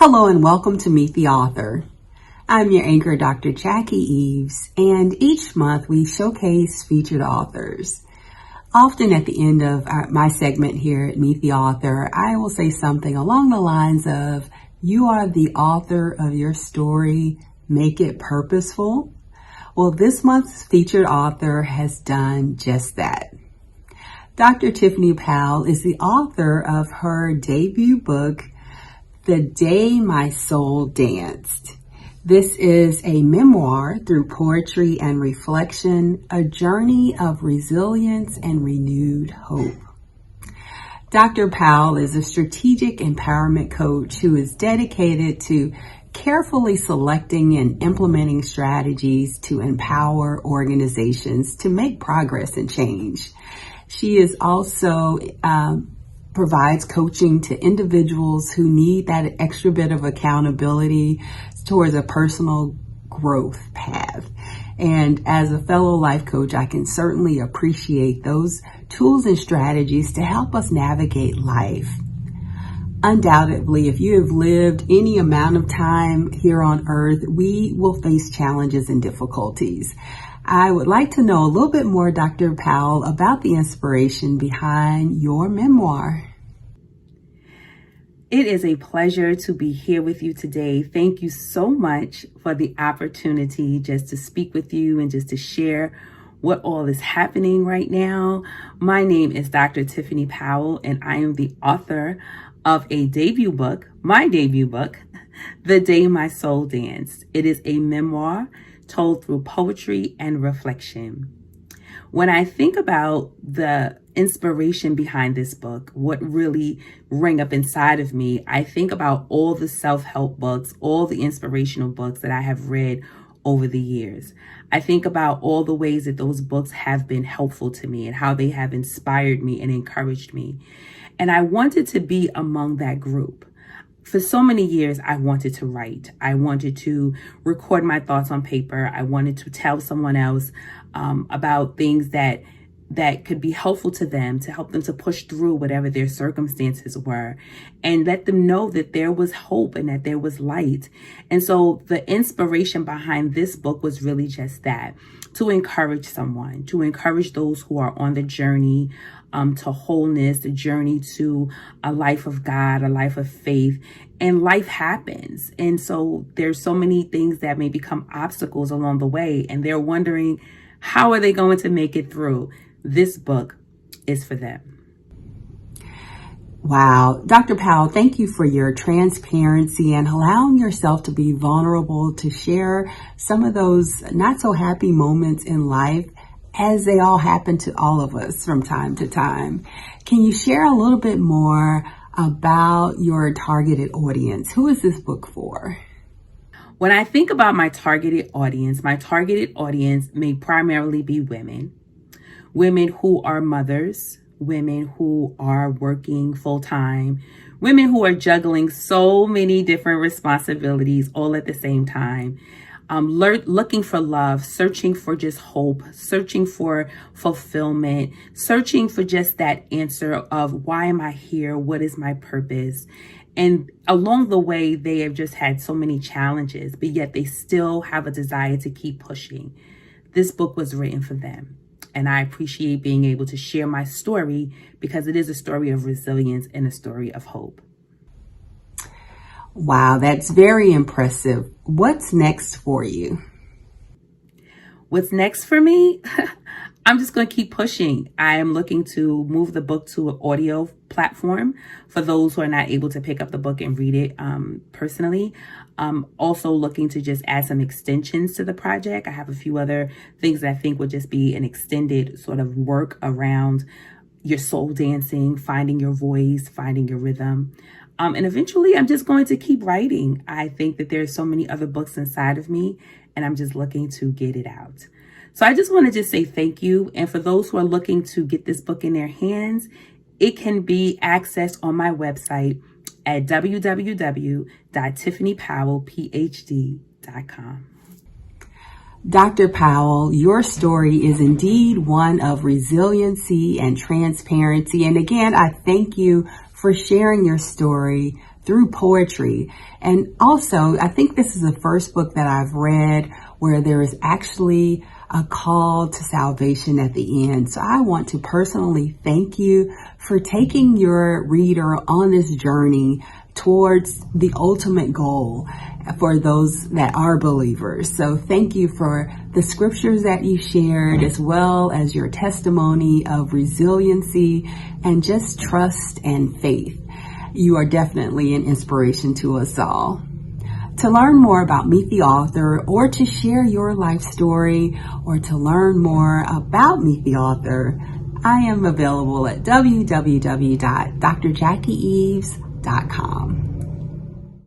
Hello and welcome to Meet the Author. I'm your anchor, Dr. Jacque Eaves, and each month we showcase featured authors. Often at the end of my segment here at Meet the Author, I will say something along the lines of, you are the author of your story, make it purposeful. Well, this month's featured author has done just that. Dr. Tiffany Powell is the author of her debut book, The Day My Soul Danced. This is a memoir through poetry and reflection, a journey of resilience and renewed hope. Dr. Powell is a strategic empowerment coach who is dedicated to carefully selecting and implementing strategies to empower organizations to make progress and change. She is also provides coaching to individuals who need that extra bit of accountability towards a personal growth path. And as a fellow life coach, I can certainly appreciate those tools and strategies to help us navigate life. Undoubtedly, if you have lived any amount of time here on earth, we will face challenges and difficulties. I would like to know a little bit more, Dr. Powell, about the inspiration behind your memoir. It is a pleasure to be here with you today. Thank you so much for the opportunity just to speak with you and just to share what all is happening right now. My name is Dr. Tiffany Powell, and I am the author of a debut book, my debut book, The Day My Soul Danced. It is a memoir told through poetry and reflection. When I think about the inspiration behind this book, what really rang up inside of me, I think about all the self-help books, all the inspirational books that I have read over the years. I think about all the ways that those books have been helpful to me and how they have inspired me and encouraged me. And I wanted to be among that group. For so many years, I wanted to write. I wanted to record my thoughts on paper. I wanted to tell someone else about things that could be helpful to them, to help them to push through whatever their circumstances were, and let them know that there was hope and that there was light. And so the inspiration behind this book was really just that, to encourage someone, to encourage those who are on the journey to wholeness, the journey to a life of God, a life of faith. And life happens. And so there's so many things that may become obstacles along the way, and they're wondering, how are they going to make it through? This book is for them. Wow. Dr. Powell, thank you for your transparency and allowing yourself to be vulnerable, to share some of those not so happy moments in life, as they all happen to all of us from time to time. Can you share a little bit more about your targeted audience? Who is this book for? When I think about my targeted audience may primarily be women who are mothers, women who are working full-time, women who are juggling so many different responsibilities all at the same time, looking for love, searching for just hope, searching for fulfillment, searching for just that answer of, why am I here? What is my purpose? And along the way, they have just had so many challenges, but yet they still have a desire to keep pushing. This book was written for them. And I appreciate being able to share my story, because it is a story of resilience and a story of hope. Wow, that's very impressive. What's next for you? What's next for me? I'm just going to keep pushing. I am looking to move the book to an audio platform for those who are not able to pick up the book and read it personally. I'm also looking to just add some extensions to the project. I have a few other things that I think would just be an extended sort of work around your soul dancing, finding your voice, finding your rhythm. And eventually I'm just going to keep writing. I think that there's so many other books inside of me, and I'm just looking to get it out. So I just want to just say thank you. And for those who are looking to get this book in their hands, it can be accessed on my website at www.tiffanypowellphd.com. Dr. Powell, your story is indeed one of resiliency and transparency. And again, I thank you for sharing your story through poetry. And also, I think this is the first book that I've read where there is actually a call to salvation at the end. So I want to personally thank you for taking your reader on this journey towards the ultimate goal for those that are believers. So thank you for the scriptures that you shared, as well as your testimony of resiliency and just trust and faith. You are definitely an inspiration to us all. To learn more about Meet the Author, or to share your life story, or to learn more about Meet the Author, I am available at www.drjackieeves.com.